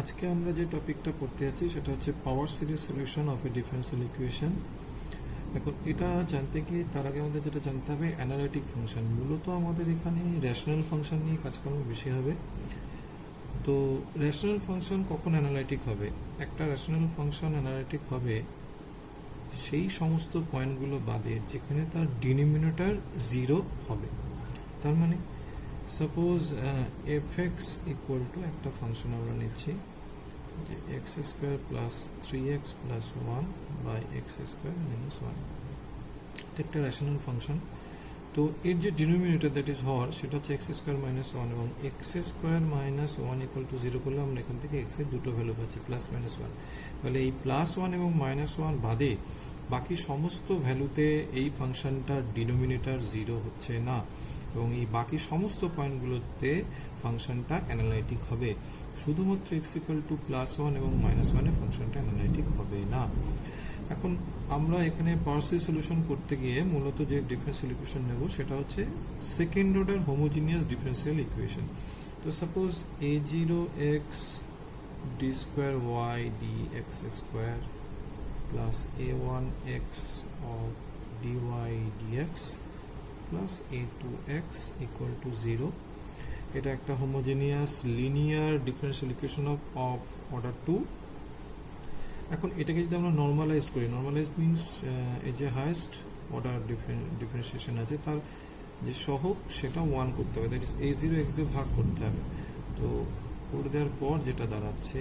আজকে আমরা যে টপিকটা পড়তে যাচ্ছি সেটা হচ্ছে power series solution of A differential equation. এখন এটা জানতে গিয়ে তার আগে আমাদের যেটা জানতে হবে অ্যানালিটিক ফাংশন। মূলত আমাদের এখানে রেশনাল ফাংশন নিয়ে কাজকর্ম বেশি হবে। তো রেশনাল ফাংশন কখন অ্যানালিটিক হবে? একটা রেশনাল ফাংশন অ্যানালিটিক হবে সেই সমস্ত পয়েন্টগুলো বাদে যেখানে তার ডিনোমিনেটর জিরো হবে। তার মানে সাপোজ fx ইকুয়াল টু একটা ফাংশন আমরা নিচ্ছি যে x square plus 3x plus 1 by x square minus 1। এটা একটা রেশনাল ফাংশন। তো এর যে ডিনোমিনেটর দ্যাট ইজ হর সেটা হচ্ছে এক্স স্কোয়ার মাইনাস 1 এবং x square minus 1 equal to 0 করলে আমরা এখান থেকে এক্স এর দুটো ভ্যালু পাচ্ছি প্লাস মাইনাস 1। তাহলে এই প্লাস 1 এবং মাইনাস 1 বাদে বাকি সমস্ত ভ্যালুতে এই ফাংশনটার ডিনোমিনেটর জিরো হচ্ছে না এবং এই বাকি সমস্ত পয়েন্টগুলোতে ফাংশনটা অ্যানালাইটিক হবে। শুধুমাত্র এক্স ইকুয়াল টু প্লাস 1 এবং মাইনাস 1 এ ফাংশনটা অ্যানালাইটিক হবে না। এখন আমরা এখানে পার্সিয়াল সলিউশন করতে গিয়ে মূলত যে ডিফারেনশিয়াল ইকুয়েশন নেব সেটা হচ্ছে second order homogeneous differential equation. তো suppose a0x d square y dx square plus a1x of dy dx plus a2x equal to 0। এটা একটা homogeneous linear differential equation of order 2। এখন এটাকে যদি আমরা নর্মালাইজড করি, নর্মালাইজড মিনস এই যে হাইয়েস্ট অর্ডার ডিফারেন্সিয়েশন আছে তার যে সহগ সেটা 1 করতে হবে, দ্যাট ইজ a0x দিয়ে ভাগ করতে হবে। তো করে দেওয়ার পর যেটা দাঁড়াচ্ছে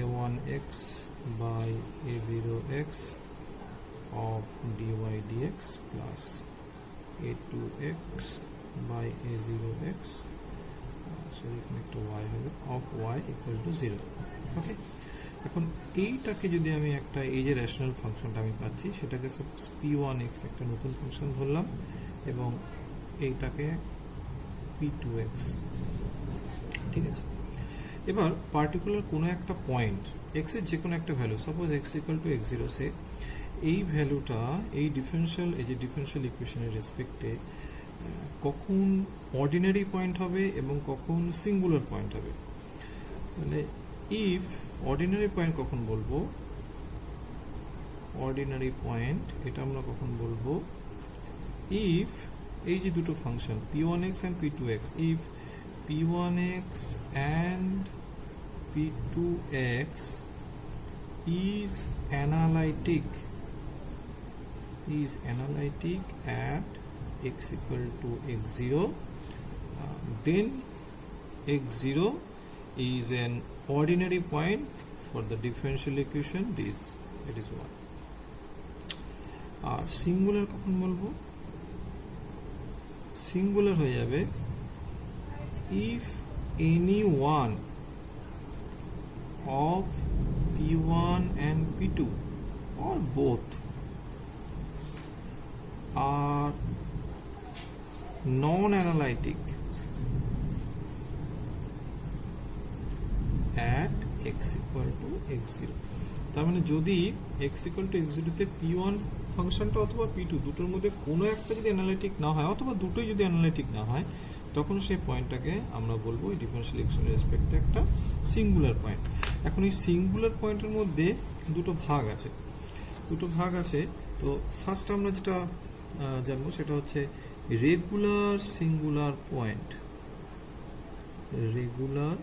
a1x by a0x of dy dx plus a2x by a0x sorry এখানে একটা y হবে of y equal to 0। ওকে, এখন এইটাকে যদি আমি একটা এই যে রেশনাল ফাংশনটা আমি পাচ্ছি সেটাকে সাপোজ p1x একটা নতুন ফাংশন ধরলাম এবং এইটাকে p2x, ঠিক আছে। এবার পার্টিকুলার কোনো একটা পয়েন্ট x এর যে কোনো একটা value, suppose x equal to x0 সে এই ভ্যালুটা এই ডিফারেনশিয়াল ইকুয়েশনের রেসপেক্টে কখন অর্ডিনারি পয়েন্ট হবে এবং কখন সিঙ্গুলার পয়েন্ট হবে। তাহলে ইফ অর্ডিনারি পয়েন্ট কখন বলবো, অর্ডিনারি পয়েন্ট এটা আমরা কখন বলবো ইফ এই যে দুটো function p1x and p2x, if p1x and p2x is analytic at x equal to x0, then x0 is an ordinary point for the differential equation this, that is 1. আর singular কখন বলবো, সিঙ্গুলার হয়ে যাবে if any one of p1 and p2 or both are non-analytic at x equal to x0। তার মানে যদি x equal to x0 তে p1 ফাংশনটা অথবা p2 দুটোর মধ্যে কোনো একটা যদি অ্যানালিটিক না হয় অথবা দুটোই যদি অ্যানালিটিক না হয় তখন সেই পয়েন্টটাকে আমরা বলবো এই ডিফারেনশিয়াল ইকুয়েশনের রেসপেক্টে একটা সিঙ্গুলার পয়েন্ট। এখন এই সিঙ্গুলার পয়েন্টের মধ্যে দুটো ভাগ আছে। তো ফার্স্ট আমরা যেটা জানবো সেটা হচ্ছে regular singular point. Regular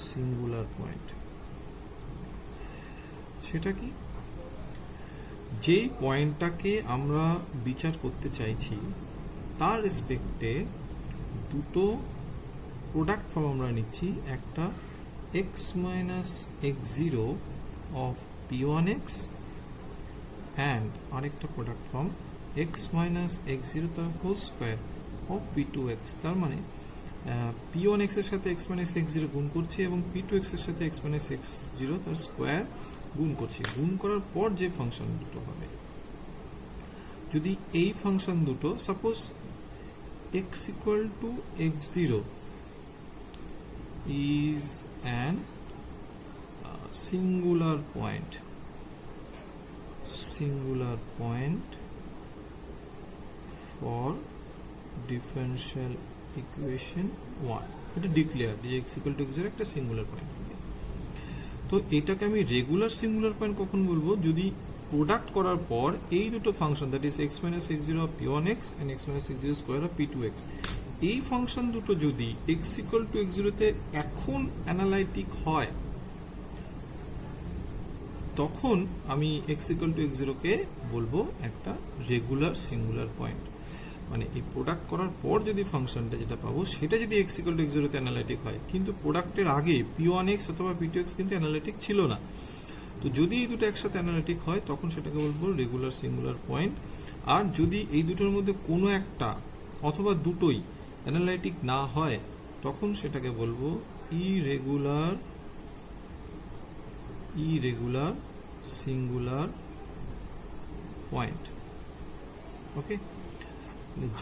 singular point সেটা কি, যেই পয়েন্টটাকে আমরা বিচার করতে চাইছি তার রেসপেক্টে দুটো প্রোডাক্ট ফর্ম আমরা নিচ্ছি, একটা x minus x0 of p1x and আরেকটা product form x minus x0 তার হোল স্কোয়ার অফ p2x। তার মানে p1x এর সাথে x মাইনাস x0 গুণ করছি এবং p2x এর সাথে x মাইনাস x0 তার স্কোয়ার গুণ করছি। গুণ করার পর যে ফাংশন দুটো হবে, যদি এই ফাংশন দুটো suppose x equal to x0 is an singular point for differential equation 1, এটা ডিক্লেয়ার যে x ইকুয়াল টু x0 একটা সিঙ্গুলার পয়েন্ট। তো এটাকে আমি রেগুলার সিঙ্গুলার পয়েন্ট কখন বলবো? যদি প্রোডাক্ট করার পর এই দুটো function, that is x minus x0 of p1x and x minus x0 square of p2x, এই ফাংশন দুটো যদি x ইকুয়াল টু x0 তে এখন অ্যানালাইটিক হয়, তখন আমি x ইকুয়াল টু x0 কে বলবো একটা রেগুলার সিঙ্গুলার পয়েন্ট। মানে এই প্রোডাক্ট করার পর যদি ফাংশনটা যেটা পাবো সেটা যদি x ইকুয়াল টু x0 তে অ্যানালাইটিক হয়, কিন্তু প্রোডাক্টের আগে p1x অথবা p2x কিন্তু অ্যানালাইটিক ছিল না, তো যদি এই দুটো একসাথে অ্যানালাইটিক হয় তখন সেটাকে বলবো রেগুলার সিঙ্গুলার পয়েন্ট। আর যদি এই দুটোর মধ্যে কোনো একটা অথবা দুটোই অ্যানালাইটিক না হয় তখন সেটাকে বলবো ইরেগুলার সিঙ্গুলার পয়েন্ট। ওকে,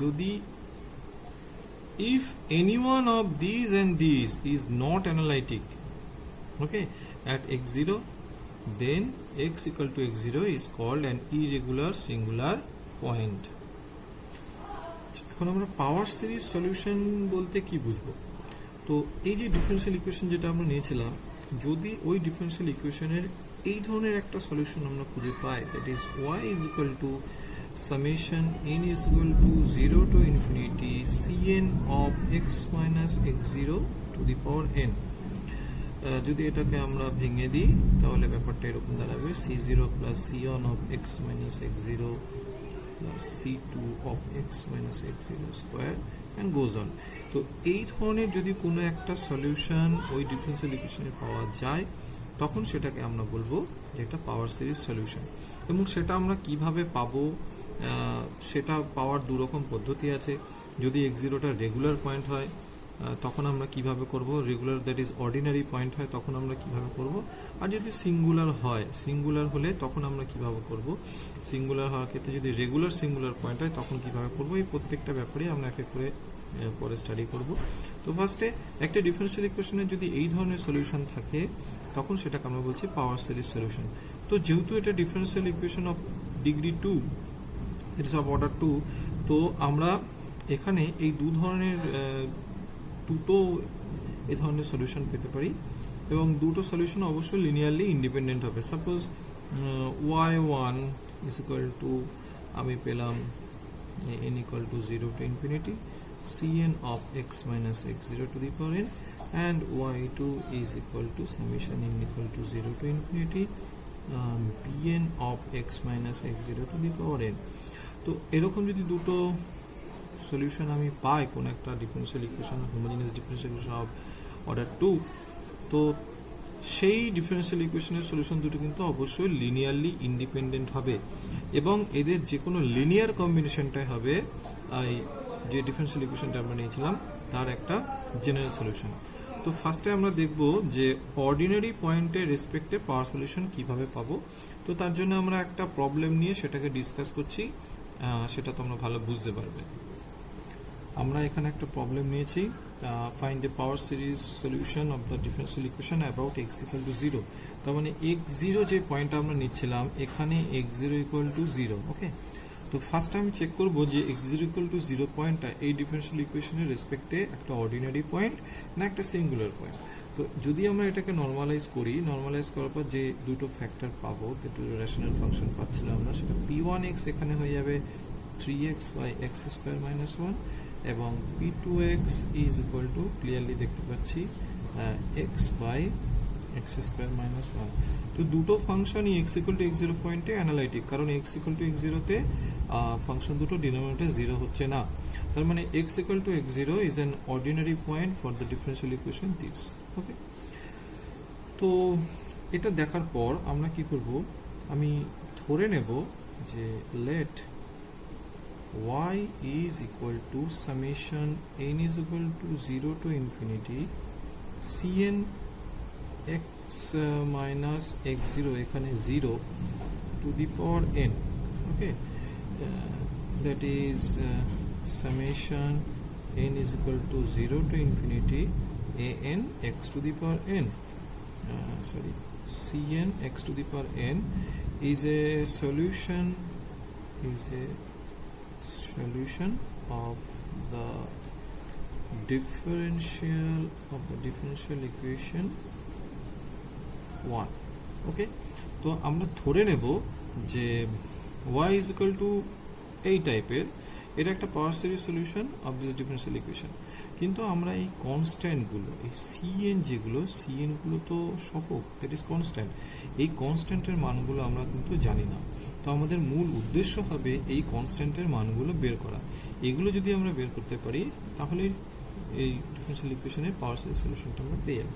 যদি if any one of these and these is not analytic, okay, at x0, then x equal to x0 is called an irregular singular point. এখন আমরা পাওয়ার সিরিজ সলিউশন বলতে কি বুঝবো? তো এই যে ডিফারেনশিয়াল ইকুয়েশন যেটা আমরা নিয়েছিলাম, যদি ওই ডিফারেনশিয়াল ইকুয়েশনের এই ধরনের একটা সলিউশন আমরা খুঁজে পাই, that is y is equal to summation n is equal to 0 to infinity cn of x minus x0 to the power n, যদি এটাকে আমরা ভেঙে দিই তাহলে ব্যাপারটা এরকম দাঁড়াবে c0 plus c1 of x minus x0 plus c2 of x minus x0 square and goes on. তো এই ধরনের যদি কোনো একটা সলিউশন ওই ডিফারেনশিয়াল ইকুয়েশনে পাওয়া যায় তখন সেটাকে আমরা বলবো যে একটা পাওয়ার সিরিজ সলিউশন। এবং সেটা আমরা কিভাবে পাবো, সেটা পাওয়ার দুরকম পদ্ধতি আছে। যদি x0টা রেগুলার পয়েন্ট হয় তখন আমরা কিভাবে করব, regular that is ordinary point হয় তখন আমরা কিভাবে করব, আর যদি সিঙ্গুলার হয়, সিঙ্গুলার হলে তখন আমরা কিভাবে করব, সিঙ্গুলার হওয়ার ক্ষেত্রে যদি রেগুলার সিঙ্গুলার পয়েন্ট হয় তখন কিভাবে করব, এই প্রত্যেকটা ব্যাপারে আমরা এক এক করে পরে স্টাডি করব। তো ফার্স্টে একটা ডিফারেনশিয়াল ইকুয়েশনের যদি এই ধরনের সলিউশন থাকে তখন সেটাকে আমরা বলছি পাওয়ার সিরিজ সলিউশন। তো যেহেতু এটা differential equation of degree 2, it is of order 2, তো আমরা এখানে এই দুটো এই ধরনের সলিউশন পেতে পারি এবং দুটো সলিউশন অবশ্যই লিনিয়ারলি ইন্ডিপেন্ডেন্ট হবে। Suppose y1 is equal two আমি পেলাম n equal to 0 to infinity cn of x minus x0 to the power n, and y2 is equal to summation n equal to 0 to infinity bn of x minus x0 to the power n. তো এরকম যদি দুটো solution আমি পাই কোন একটা differential equation, homogeneous differential equation of order 2, তো সেই differential ইকুয়েশনের সলিউশন দুটো কিন্তু অবশ্যই লিনিয়ারলি ইন্ডিপেন্ডেন্ট হবে এবং এদের যে কোনো লিনিয়ার কম্বিনেশনটাই হবে এই যে ডিফারেনশিয়াল ইকুয়েশনটা আমরা নিয়েছিলাম তার একটা জেনারেল সলিউশন। তো ফার্স্টে আমরা দেখব যে অর্ডিনারি পয়েন্টের রেসপেক্টে পাওয়ার সলিউশন কিভাবে পাবো। তো তার জন্য আমরা একটা প্রবলেম নিয়ে সেটাকে ডিসকাস করছি, সেটা তোমরা ভালো বুঝতে পারবে। আমরা এখানে একটা প্রবলেম নিয়েছি, find the power series solution of the differential equation about x equal to 0। তার মানে x0 যে পয়েন্টটা আমরা নিচ্ছিলাম এখানে x0 ইকুয়াল টু 0। ওকে, তো ফার্স্ট আমি চেক করব যে x0 ইকুয়াল টু 0 পয়েন্টটা এই ডিফারেনশিয়াল ইকুয়েশনের রেসপেক্টে একটা অর্ডিনারি পয়েন্ট না একটা সিঙ্গুলার পয়েন্ট। তো যদি আমরা এটাকে নর্মালাইজ করি, নর্মালাইজ করার পর যে দুটো ফ্যাক্টর পাবো, দুটো রেশনাল ফাংশন পাচ্ছিলাম আমরা, সেটা p1x এখানে হয়ে যাবে 3x by x square minus 1 এবং p2x is equal two clearly দেখতে পাচ্ছি x বাই x স্কোয়ার মাইনাস 1। তো দুটো ফাংশনই x ইকুয়াল টু x0 পয়েন্টে অ্যানালাইটিক, কারণ x ইকুয়াল টু x0 তে ফাংশন দুটো ডিনোমিনেটর 0 হচ্ছে না। তার মানে x equal to x0 is an ordinary point for the differential equation this. Okay, তো এটা দেখার পর আমরা কি করব, আমি ধরে নেব যে late y is equal to summation n is equal to 0 to infinity cn x minus x0 এখানে 0 to the power n. Okay, that is summation n is equal to 0 to infinity an x to the power n, cn x to the power n is a solution of the differential of the differential equation 1. ওকে, তো আমরা ধরে নেব যে y is equal to এই টাইপের, এটা একটা power series solution of this differential equation. কিন্তু আমরা এই কনস্ট্যান্টগুলো, এই সিএনগুলো তো সহগ, দ্যাট ইজ কনস্ট্যান্ট, এই কনস্ট্যান্টের মানগুলো আমরা কিন্তু জানি না। তো আমাদের মূল উদ্দেশ্য হবে এই কনস্ট্যান্টের মানগুলো বের করা। এগুলো যদি আমরা বের করতে পারি তাহলে এই ডিফারেন্সিয়াল ইকুয়েশনের পাওয়ার সিরিজ সলিউশনটা আমরা পেয়ে যাব।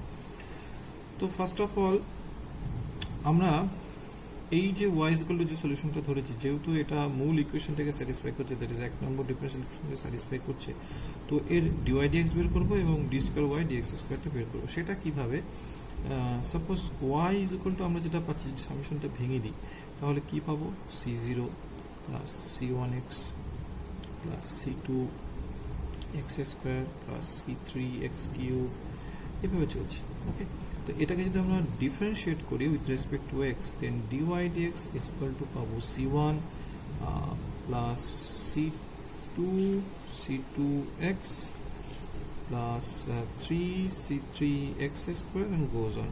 তো ফার্স্ট অফ অল আমরা এই যে y is equal to যে সলিউশনটা ধরেছি, যেহেতু এটা মূল ইকুয়েশনটাকে স্যাটিসফাই করছে, দ্যাট ইজ 1 নম্বর ডিফারেন্সিয়াল ইকুয়েশনকে স্যাটিসফাই করছে, তো এর dy dx বের করব এবং d স্কয়ার y dx স্কয়ারটা বের করব। সেটা কিভাবে? Suppose y is equal to আমরা যেটা পাচ্ছি, সামেশনটা ভেঙে দিই, তাহলে কি পাবো? c0 plus c1x plus c2x square plus c3x cube, এভাবে চলছে। ওকে, তো এটাকে যদি আমরা ডিফারেন্সিয়েট করি with respect to x, then dy dx is equal to পাবো c1 plus c2x plus 3c3x square and goes on.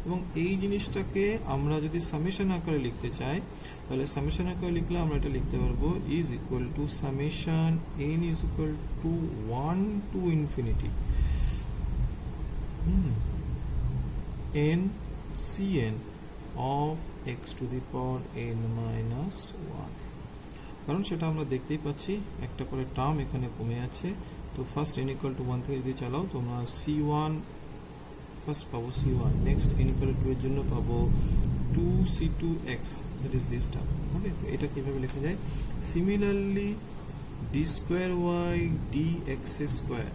এবং এই জিনিসটাকে আমরা যদি সামেশন আকারে লিখতে চাই, তাহলে সামেশন আকারে লিখলে আমরা এটা লিখতে পারবো is equal two summation n is equal to 1 to infinity n cn of x to the power n minus 1, কারণ সেটা আমরা দেখতেই পাচ্ছি একটা করে টার্ম এখানে কমে আছে। তো ফার্স্ট n equal to 1 থেকে যদি চালাও তোমরা c1 ফার্স্ট পাবো c1, next n equal to 2 এর জন্য পাবো 2c2x, that is this term। ওকে, তো এটা কিভাবে লেখা যায়? Similarly d square y dx square,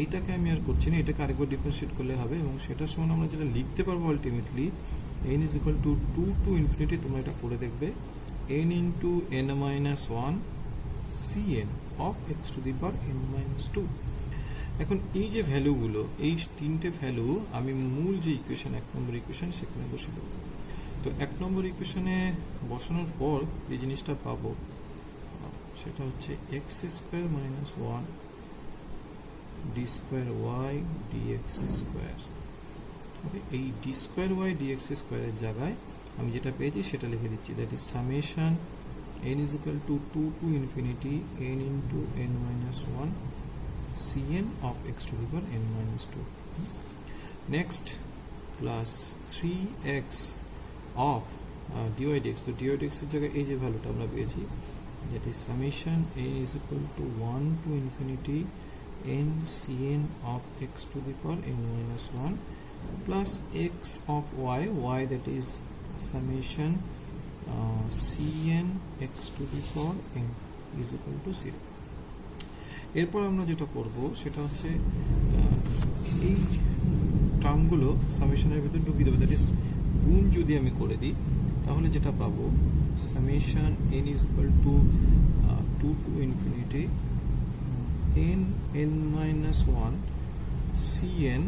এইটাকে আমি আর করছি না, এটাকে আরেকবার ডিফারেন্সিয়েট করলে হবে এবং সেটার সমান আমরা যেটা লিখতে পারবো ultimately n is equal to 2 to infinity, তোমরা এটা করে দেখবে, n into n minus 1 cn of x to the power n minus 2। এখন এই যে ভ্যালুগুলো, এই তিনটে ভ্যালু আমি মূল যে ইকুয়েশন 1 নম্বর ইকুয়েশন সেখানে বসে দেবো। তো 1 নম্বর ইকুয়েশনে বসানোর পর যে জিনিসটা পাবো সেটা হচ্ছে x square minus 1 d square y dx square. Okay, এই d স্কয়ার y dx স্কয়ারের জায়গায় আমি যেটা পেয়েছি সেটা লিখে দিচ্ছি, that is summation n is equal to 2 to infinity n into n minus 1 cn of x to the power n minus 2, next plus 3x of dy dx। তো dy dx এর জায়গায় এই যে ভ্যালুটা আমরা পেয়েছি, that is summation n is equal to 1 to infinity n cn of x to the power n minus 1 plus x of y that is summation cn x to the power n is equal to 0। এরপর আমরা যেটা করব সেটা হচ্ছে এই টার্মগুলো সামেশনের ভিতর ঢুকিয়ে দেবো, দ্যাট ইজ গুণ যদি আমি করে দিই তাহলে যেটা পাবো summation n is equal to 2 to infinity n minus 1 cn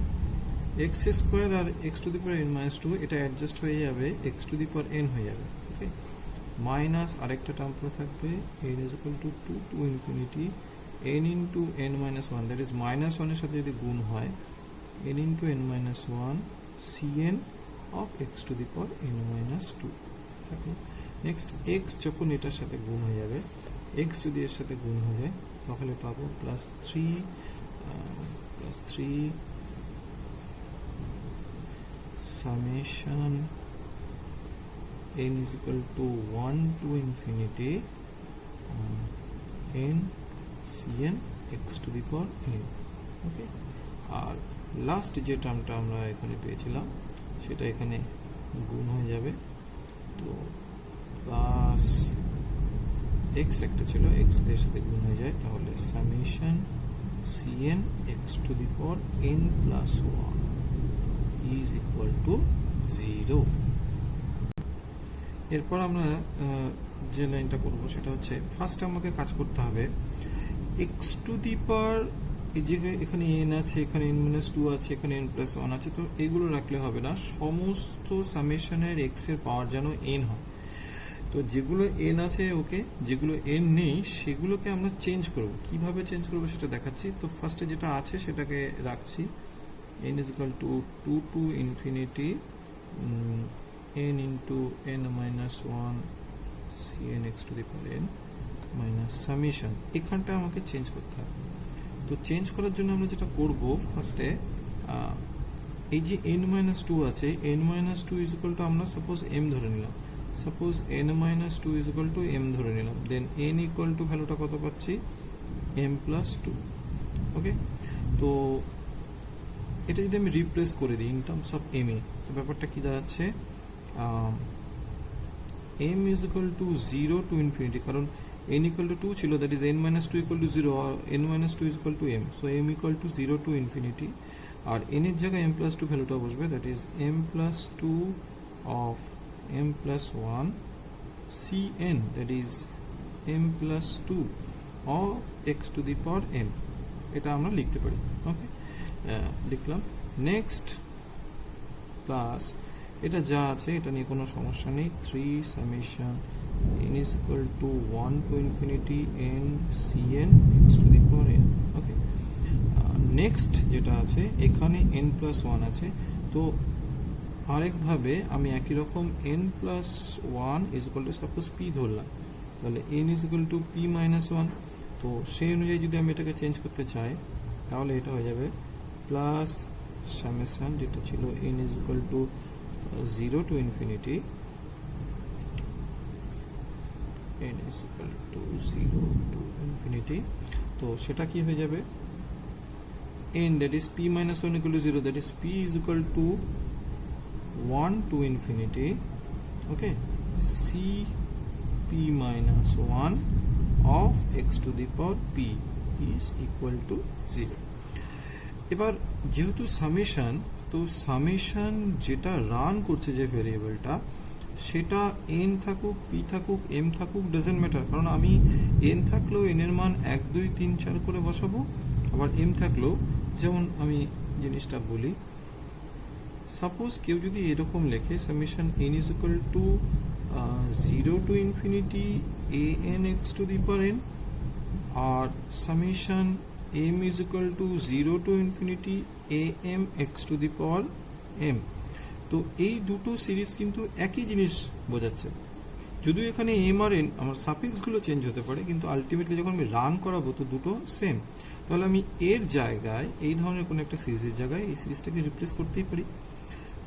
x square আর x to the power n minus 2, এটা অ্যাডজাস্ট হয়ে যাবে x to the power n হয়ে যাবে। ওকে, মাইনাস আরেকটা টার্ম পড়ে থাকবে n is equal to 2 to infinity n into n minus 1, that is minus 1 এর সাথে যদি গুণ হয় n into n minus 1 cn of x to the power n minus 2 থাকলো। নেক্সট x যখন এটার সাথে গুণ হয়ে যাবে, x যদি এর সাথে গুণ হয়ে যায় তাহলে পাবো plus 3 summation n is equal to 1 to infinity n cn x to the power n। Okay, আর লাস্ট যে টার্মটা আমরা এখানে পেয়েছিলাম সেটা এখানে গুণ হয়ে যাবে, তো প্লাস x একটা ছিল, x এর সাথে গুণ হয়ে যায় তাহলে summation cn x to the power n plus 1 is equal to 0। এরপর আমরা যে লাইনটা করব সেটা হচ্ছে ফার্স্ট আমাকে কাজ করতে হবে x to the power, এই যে এখানে n আছে, এখানে n minus 2 আছে, এখানে n plus 1 আছে, তো এগুলো রাখলে হবে না, সমস্ত সামেশনের x এর পাওয়ার যেন n হয়। তো যেগুলো এন আছে ওকে, যেগুলো এন নেই সেগুলোকে আমরা চেঞ্জ করব। কিভাবে চেঞ্জ করব সেটা দেখাচ্ছি। তো ফার্স্টে যেটা আছে সেটাকে রাখছি, n is equal to 2 to infinity n into n minus 1 cn x to the power n minus summation। এখানটা আমাকে চেঞ্জ করতে হবে। তো চেঞ্জ করার জন্য আমরা যেটা করব ফার্স্টে, এই যে n minus 2 আছে, n minus 2 is equal to আমরা সাপোজ m ধরে নিলাম, suppose n minus 2 is equal to m ধরে নিলাম, দেন n equal to ভ্যালুটা কত পাচ্ছি, m plus 2। ওকে, তো এটা যদি আমি রিপ্লেস করে দিই ইন টার্মস অফ m এ, তো ব্যাপারটা কি দাঁড়াচ্ছে, m is equal to 0 to infinity, কারণ n equal to 2 ছিল, that is n minus 2 equal to 0 or n minus 2 is equal to m, so m equal to 0 to infinity, R n এর জায়গায় m plus 2 ভ্যালুটা বসবে, that is m plus 2 of m plus 1 cn, that is m plus 2 of x to the power m। এটা আমরা লিখতে পারি। ওকে, লিখলাম। Next plus এটা যা আছে এটা নিয়ে কোনো সমস্যা নেই, 3 summation n is equal to 1 to infinity n cn x to the power n। Okay, next যেটা আছে এখানে n plus 1 আছে, তো আরেকভাবে আমি একই রকম n plus 1 is equal to suppose p ধরলাম, তাহলে n is equal to p minus 1। তো সেই অনুযায়ী যদি আমি এটাকে চেঞ্জ করতে চাই তাহলে এটা হয়ে যাবে প্লাস সামেশন, যেটা ছিল n is equal to 0 to infinity n is equal to 0 to infinity, তো সেটা কি হয়ে যাবে, n that is p minus 1 equal to 0, that is p is equal to 1 to infinity, okay, c p minus 1 of x to the power p is equal to 0। এবার যেহেতু summation, তো summation যেটা run করছে যে ভেরিয়েবলটা, সেটা n থাকুক p থাকুক m থাকুক ডাজেন্ট ম্যাটার, কারণ আমি n থাকলেও n এর মান 1 2 3 4 করে বসাবো, আবার m থাকলেও, যেমন আমি জিনিসটা বলি, সাপোজ কেউ যদি এরকম লেখে summation n is equal to 0 to infinity an x to the power n, আর summation m is equal to 0 to infinity am x to the power m। তো এই দুটো সিরিজ কিন্তু একই জিনিস বোঝাচ্ছে, যদিও এখানে m আর n আমার সাফিক্সগুলো চেঞ্জ হতে পারে, কিন্তু আলটিমেটলি যখন আমি রান করাবো তো দুটো সেম। তাহলে আমি এর জায়গায় এই ধরনের কোনো একটা সিরিজের জায়গায় এই সিরিজটাকে রিপ্লেস করতেই পারি।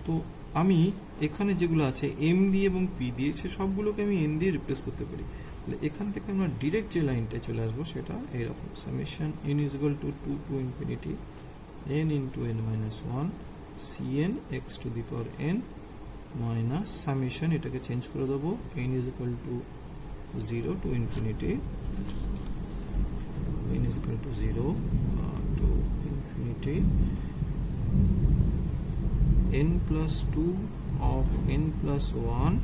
তো আমি এখানে যেগুলো আছে m দিয়ে এবং p দিয়ে, সে সবগুলোকে আমি n দিয়ে রিপ্লেস করতে পারি। তাহলে এখান থেকে আমরা ডিরেক্ট যে লাইনটায় চলে আসবো সেটা এইরকম, summation n is equal to 2 to infinity n into n minus 1 cn x to the power n minus summation, এটাকে চেঞ্জ করে দেবো, n is equal to 0 to infinity n is equal to 0 to infinity n plus 2 of n plus 1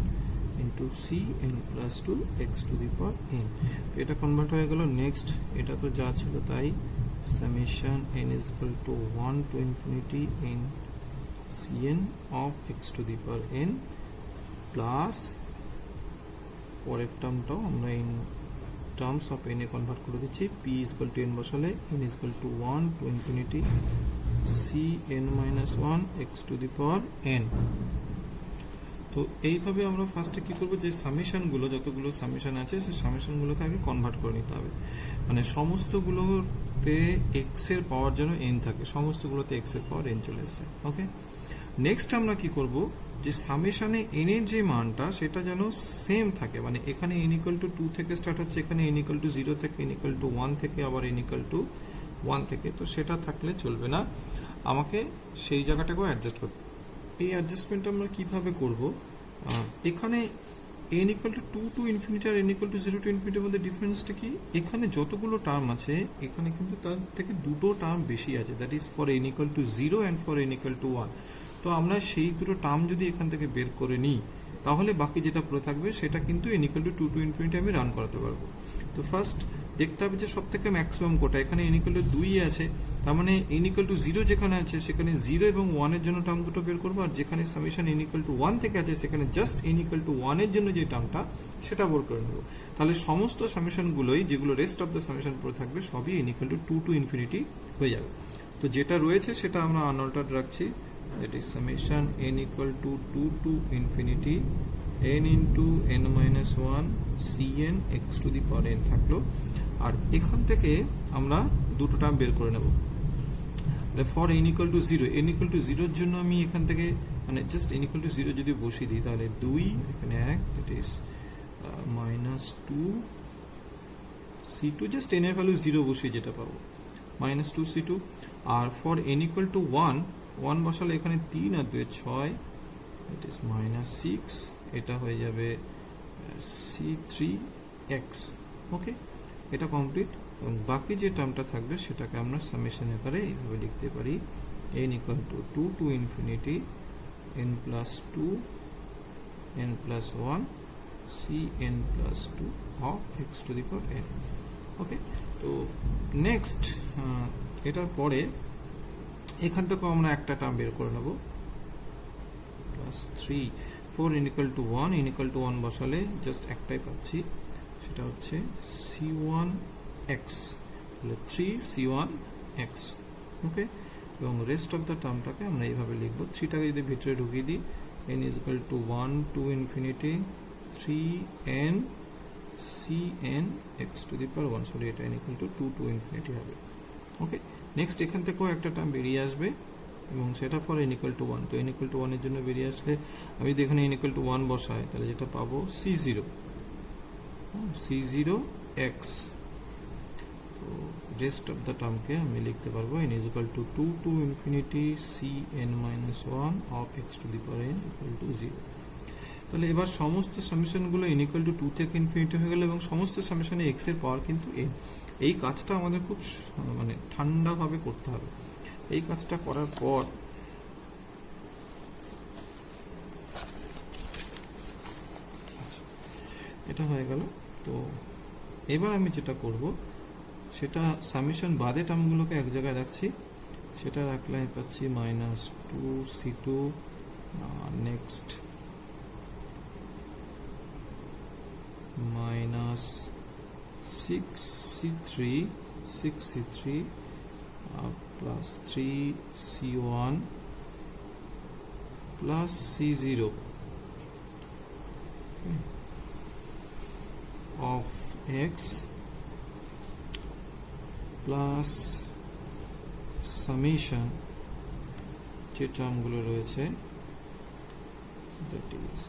into c n plus 2 x to the power n। এটা convert হয়ে গেল। Next এটা তো যা ছিল তাই, summation n is equal to 1 to infinity n cn of x to the power n plus পরের টার্মটাও আমরা in terms of n A convert করে দিচ্ছি, p is equal to n বসালে n is equal to 1 to infinity cn minus 1 x to the power n। তো এইভাবে আমরা ফার্স্টে কি করব, যে সামেশনগুলো, যতগুলো সামেশন আছে সেই সামেশনগুলোকে আগে কনভার্ট করে নিতে হবে, মানে সমস্তগুলোতে x এর পাওয়ার যেন n থাকে, সমস্তগুলোতে x এর পাওয়ার n চলে আসছে। ওকে, নেক্সট আমরা কি করব, যে সামেশনে n এর যে মানটা সেটা যেন সেম থাকে, মানে এখানে n equal to 2 থেকে স্টার্ট হচ্ছে, এখানে n equal to 0 থেকে, n equal to 1 থেকে, আবার n equal to 1 থেকে, তো সেটা থাকলে চলবে না, আমাকে সেই জায়গাটাকেও অ্যাডজাস্ট করতে। এই অ্যাডজাস্টমেন্টটা আমরা কিভাবে করব, এখানে n equal to 2 to infinity R n equal to 0 to infinity এর মধ্যে ডিফারেন্সটা কি, এখানে যতগুলো টার্ম আছে এখানে কিন্তু তার থেকে দুটো টার্ম বেশি আছে, that is for n equal to 0 and for n equal to 1। তো আমরা সেই দুটো টার্ম যদি এখান থেকে বের করে নিই তাহলে বাকি যেটা পড়ে থাকবে সেটা কিন্তু n equal to 2 to infinity আমি রান করাতে পারবো। তো ফার্স্ট দেখতে হবে যে সব থেকে ম্যাক্সিমাম কোটা, এখানে n equal to 2 আছে, তার মানে n equal to 0 যেখানে আছে সেখানে 0 এবং 1 এর জন্য টার্ম দুটো বের করবো, আর যেখানে সামেশন n equal to 1 থেকে আছে সেখানে জাস্ট n equal to 1 এর জন্য যে টার্মটা সেটা বের করে নেব। তাহলে সমস্ত সামেশনগুলোই যেগুলো রেস্ট অফ দ্য সামেশন পড়ে থাকবে সবই n equal to 2 to infinity হয়ে যাবে। তো যেটা রয়েছে সেটা আমরা আনঅল্টার্ড রাখছি, that is summation n equal to 2 to infinity n into n minus 1 cn x to the power n থাকলো। আর এখান থেকে আমরা দুটো টার্ম বের করে নেব। For n equal to 0, n equal to 0 এর জন্য আমি এখান থেকে মানে জাস্ট n ইকুয়াল টু 0 যদি বসিয়ে দিই তাহলে 2 এখানে 1, that is minus 2 c2, just n এর ভ্যালু 0 বসিয়ে যেটা পাবো মাইনাস 2 c2। আর ফর n ইকুয়াল টু 1 বসালে এখানে 3 আর 2 6, দ্যাট ইজ মাইনাস 6, এটা হয়ে যাবে c3x। ওকে, এটা কমপ্লিট। এবং বাকি যে টার্মটা থাকবে সেটাকে আমরা সামেশন আকারে এইভাবে লিখতে পারি, n equal to 2 to infinity n plus 2 n plus 1 cn plus 2 of x to the power n। ওকে, তো নেক্সট এটার পরে এখান থেকেও আমরা একটা টার্ম বের করে নেব, plus 3 4 n equal to 1, n equal to 1 বসালে জাস্ট একটাই পাচ্ছি, সেটা হচ্ছে c1x, তাহলে 3c1x। ওকে, এবং রেস্ট অফ দ্য টার্মটাকে আমরা এইভাবে লিখবো, 3টাকে যদি ভিতরে ঢুকিয়ে দিই n is equal to 1 to infinity 3n cn x to the power 1, sorry এটা n equal to 2 to infinity হবে। ওকে, নেক্সট এখান থেকেও একটা টার্ম বেরিয়ে আসবে এবং সেটা ফর n ইকুয়াল টু 1। তো n ইকুয়াল টু 1 এর জন্য বেরিয়ে আসলে আমি যদি এখানে n ইকুয়াল টু 1 বসাই তাহলে যেটা পাবো c0x। তো রেস্ট অফ দ্য টার্মকে আমি লিখতে পারবো n is equal to 2 to infinity cn minus 1 of x to the power n equal to 0। তাহলে এবার সমস্ত সামেশনগুলো n ইকুয়াল টু 2 থেকে ইনফিনিটি হয়ে গেল এবং সমস্ত সামেশনে x এর পাওয়ার কিন্তু n। এই কাজটা আমাদের খুব মানে ঠান্ডাভাবে করতে হবে। এই কাজটা করার পর এটা হয়ে গেল। তো এবার আমি যেটা করব সেটা সামেশন বাদে টার্মগুলোকে এক জায়গায় রাখছি, সেটা রাখলে আমি পাচ্ছি minus 2c2, next minus 6c3 plus 3c1 plus c0 of x plus summation যে টার্মগুলো রয়েছে that is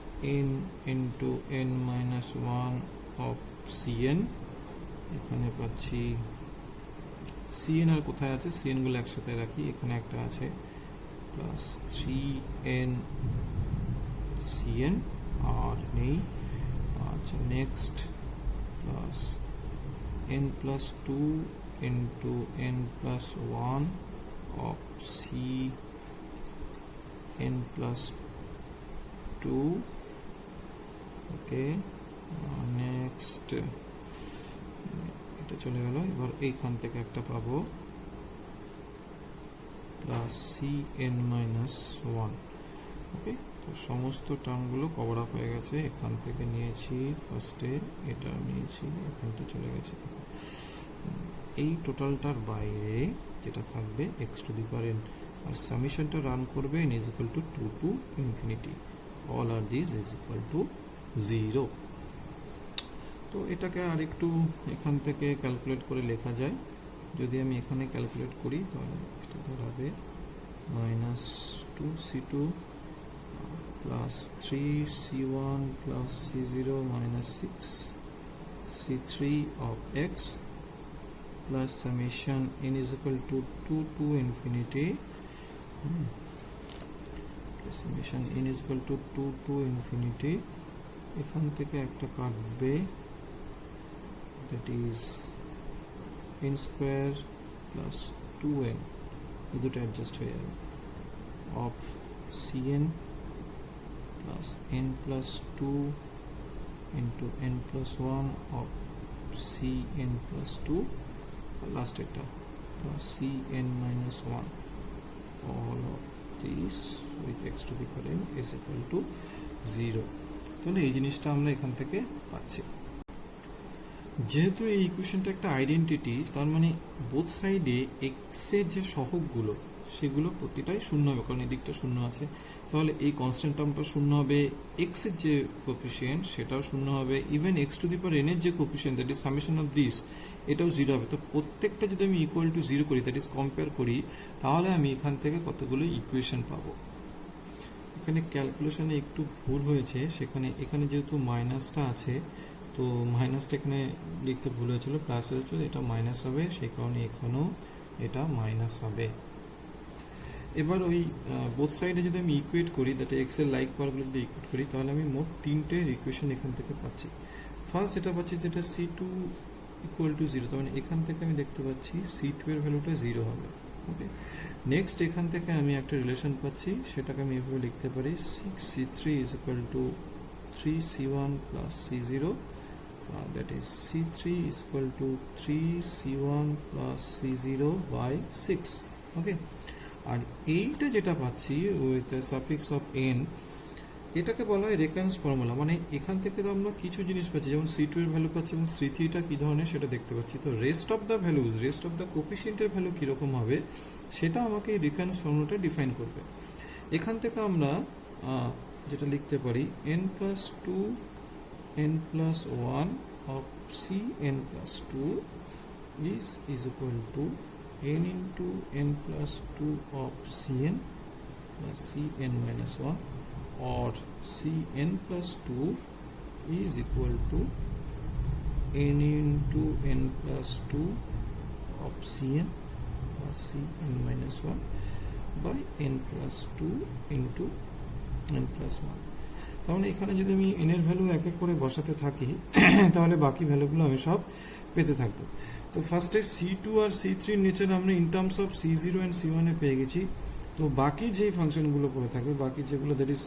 n into n minus 1 of cn, এখানে পাচ্ছি cn আর কোথায় আছে, cn গুলো একসাথে রাখি, এখানে একটা আছে প্লাস 3n cn আর নেই। আচ্ছা, next plus n plus 2 into n plus 1 of c n plus 2। Okay, next এটা চলে গেল। এবার এইখান থেকে একটা পাবো প্লাস cn minus 1। ওকে, তো সমস্ত টার্মগুলো কভার আপ হয়ে গেছে। এখান থেকে নিয়েছি ফার্স্টে, এটা নিয়েছি, এখানটা চলে গেছে। এই টোটালটার বাইরে যেটা থাকবে x to the power n, আর সামেশনটা রান করবে n is equal to 2 to infinity all আর দিস ইজ ইকুয়াল টু 0। তো এটাকে আর একটু এখান থেকে ক্যালকুলেট করে লেখা যায়। যদি আমি এখানে ক্যালকুলেট করি তাহলে এটা দাঁড়াবে minus 2c2 plus 3c1 plus c0 minus 6c3 of x plus summation n is equal to 2 to infinity plus summation n is equal to 2 to infinity। এখান থেকে একটা কাটবে, that is n square plus 2n, এই দুটো adjust হয়ে যাবে, of cn plus n plus 2 into n plus 1 of cn plus 2, last এটা plus cn minus 1, all of these with x to the power n is equal to 0। তাহলে এই জিনিসটা আমরা এখান থেকে পাচ্ছি। যেহেতু এই ইকুয়েশনটা একটা আইডেন্টিটি, তার মানে বোথ সাইডে এক্সের যে সহগগুলো সেগুলো প্রতিটাই শূন্য হবে, কারণ এই দিকটা শূন্য আছে। তাহলে এই কনস্ট্যান্ট টার্মটা শূন্য হবে, এক্স এর যে কোফিসিয়েন্ট সেটাও শূন্য হবে, even x to the power N এর যে coefficient that is summation of this, এটাও জিরো হবে। তো প্রত্যেকটা যদি আমি ইকুয়াল টু জিরো করি, দ্যাট ইজ কম্পেয়ার করি, তাহলে আমি এখান থেকে কতগুলো ইকুয়েশন পাবো। এখানে ক্যালকুলেশনে একটু ভুল হয়েছে, এখানে যেহেতু মাইনাসটা আছে, তো মাইনাসটা এখানে লিখতে ভুল হয়েছিল, প্লাস হয়েছিল, এটা মাইনাস হবে, সেই কারণে এখানেও এটা মাইনাস হবে। এবার ওই বোথ সাইডে যদি আমি ইকুয়েট করি, দ্যাট এক্স এর লাইক পাওয়ারগুলো যদি ইকুয়েট করি, তাহলে আমি মোট তিনটে ইকুয়েশন এখান থেকে পাচ্ছি। ফার্স্ট যেটা পাচ্ছি, যেটা c two equal to zero, তার মানে এখান থেকে আমি দেখতে পাচ্ছি সি টু এর ভ্যালুটা জিরো হবে। ওকে, নেক্সট এখান থেকে আমি একটা রিলেশন পাচ্ছি, সেটাকে আমি এভাবে লিখতে পারি, 6c3 is equal two 3c1 plus c0, that is c3 is equal to 3c1 plus c0 by 6. ওকে, আর এইটা যেটা পাচ্ছি উইথ সাফিক্স অফ n, এটাকে বলা হয় রেকারেন্স ফর্মুলা। মানে এখান থেকে তো আমরা কিছু জিনিস পাচ্ছি, যেমন c2 এর ভ্যালু পাচ্ছি এবং c3টা কি ধরনের সেটা দেখতে পাচ্ছি। তো rest of the values, rest of the কোফিসিয়েন্টের ভ্যালু কিরকম হবে সেটা আমাকে এই রেকারেন্স ফর্মুলাটা ডিফাইন করবে। এখান থেকে আমরা যেটা লিখতে পারি, n plus 2 n plus 1 of cn plus 2 is equal to n into n plus 2 of cn plus cn minus 1, or cn plus 2 is equal to n into n plus 2 of cn plus cn minus 1 by n plus 2 into n plus 1. তাহলে এখানে যদি আমি n এর value এক এক করে বসাতে থাকি, তাহলে বাকি ভ্যালুগুলো আমি সব পেতে থাকবো। তো ফার্স্টে c2 আর c3 এর নেচার আমরা in terms of c0 and c1 এ পেয়ে গেছি। তো বাকি যে ফাংশনগুলো পড়ে থাকবে, বাকি যেগুলো দ্যাট ইজ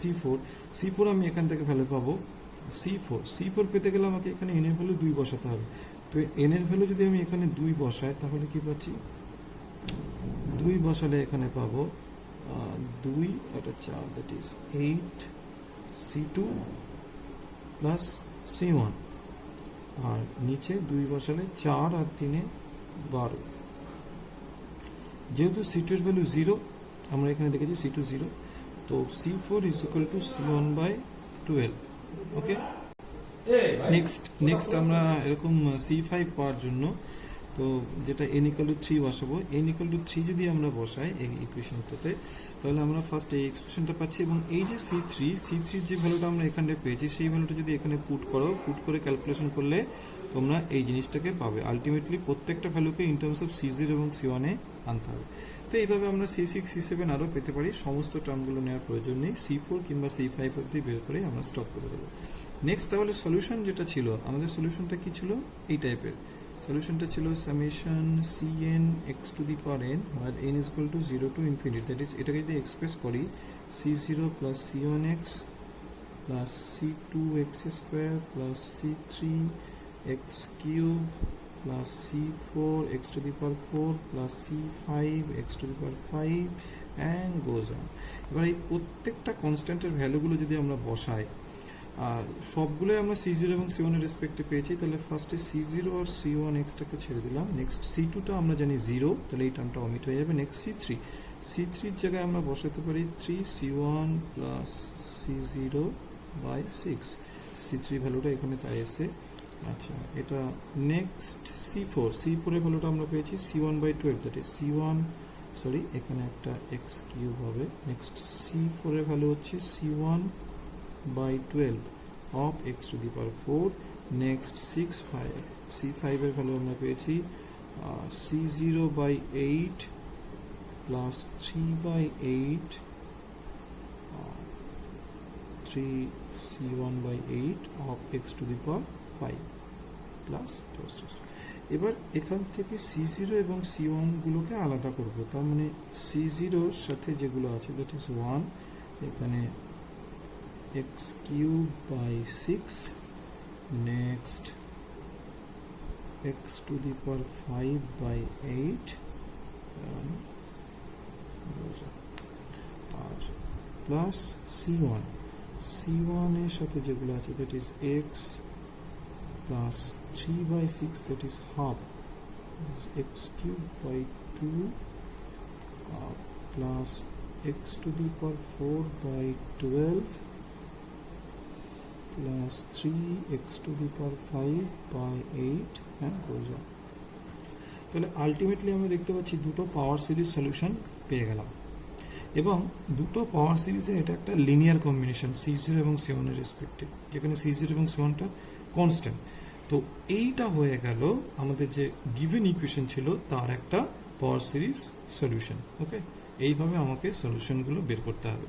c4 আমি এখান থেকে ভ্যালু পাবো c4 পেতে গেলে আমাকে এখানে n এর ভ্যালু 2 বসাতে হবে। তো n এর ভ্যালু যদি আমি এখানে 2 বসাই, তাহলে কি পাচ্ছি, 2 বসালে এখানে পাবো 2 আর 4, that is 8 c2 plus c1, আর নিচে 2 বসালে 4 আর 3 12। যেহেতু c2 এর ভ্যালু 0, আমরা এখানে দেখেছি c2 0, তো c4 is equal to c1 by 12. Okay, next আমরা এরকম c5 পাওয়ার জন্য, তো যেটা n equal to 3 বসাবো, n equal to 3 যদি আমরা বসাই এই ইকুয়েশনটাতে, তাহলে আমরা ফার্স্ট এই এক্সপ্রেশনটা পাচ্ছি, এবং এই যে c3 যে ভ্যালুটা আমরা এখানে পেয়েছি, সেই ভ্যালুটা যদি এখানে পুট করে ক্যালকুলেশন করলে তোমরা এই জিনিসটাকে পাবে। আলটিমেটলি প্রত্যেকটা ভ্যালুকে ইন টার্মস অফ c0 এবং c1 এ আনতে হবে। তো এইভাবে আমরা c6 c7 আরও পেতে পারি, সমস্ত টার্মগুলো নেওয়ার প্রয়োজন নেই, c4 কিংবা c5 অবধি বের করে আমরা স্টপ করে দেবো। নেক্সট তাহলে সলিউশন যেটা ছিল, আমাদের সলিউশনটা কি ছিল, এই টাইপের সলিউশনটা ছিল summation cn x to the power n, আর n is equal to 0 to infinity, that is এটাকে যদি এক্সপ্রেস করি, c0 plus c1x plus c2x square plus c3x cube plus c4 x to the power 4 plus c5 x to the power 5 and goes on. এবার এই প্রত্যেকটা কনস্ট্যান্টের ভ্যালুগুলো যদি আমরা বসাই, আর সবগুলোই আমরা c0 এবং c1 এর রেসপেক্টে পেয়েছি, তাহলে ফার্স্টে c0 আর c1 এক্সটাকে ছেড়ে দিলাম, নেক্সট c2টা আমরা জানি 0, তাহলে এই টার্মটা অমিট হয়ে যাবে। নেক্সট c3 এর জায়গায় আমরা বসাতে পারি 3c1 plus c0 by 6, c3 ভ্যালুটা এখানে তাই এসে। আচ্ছা, এটা নেক্সট c4 এর ভ্যালুটা আমরা পেয়েছি c1 বাই 12, দ্যাট ইজ এখানে একটা x কিউব হবে। নেক্সট c4 এর ভ্যালু হচ্ছে c1 by 12 of x to the power 4. Next c5 এর ভ্যালু আমরা পেয়েছি c0 by 8 plus 3 by 8 3c1 by 8 of x to the power 5 plus এবার এখান থেকে c0 এবং c1 গুলোকে আলাদা করব, তার মানে c0 এর সাথে যেগুলো আছে দ্যাট ইজ 1, এখানে x cube by 6, next x to the power 5 by 8, R plus c1 c1 এর সাথে যেগুলো আছে that is x plus 3/6 that is half x cube by 2 plus x to the power 4/12 plus 3x to the power 5/8 হ্যাঁ করে যাও। তাহলে ultimately আমরা দেখতে পাচ্ছি দুটো পাওয়ার সিরিজ সলিউশন পেয়ে গেলাম এবং দুটো পাওয়ার সিরিজের এটা একটা লিনিয়ার কম্বিনেশন C0 এবং C1 এর রেসপেক্টে, যেখানে C0 এবং C1টা কনস্ট্যান্ট। তো এইটা হয়ে গেল আমাদের যে গিভেন ইকুয়েশন ছিল তার একটা পাওয়ার সিরিজ সলিউশন। ওকে, এইভাবে আমাকে সলিউশনগুলো বের করতে হবে।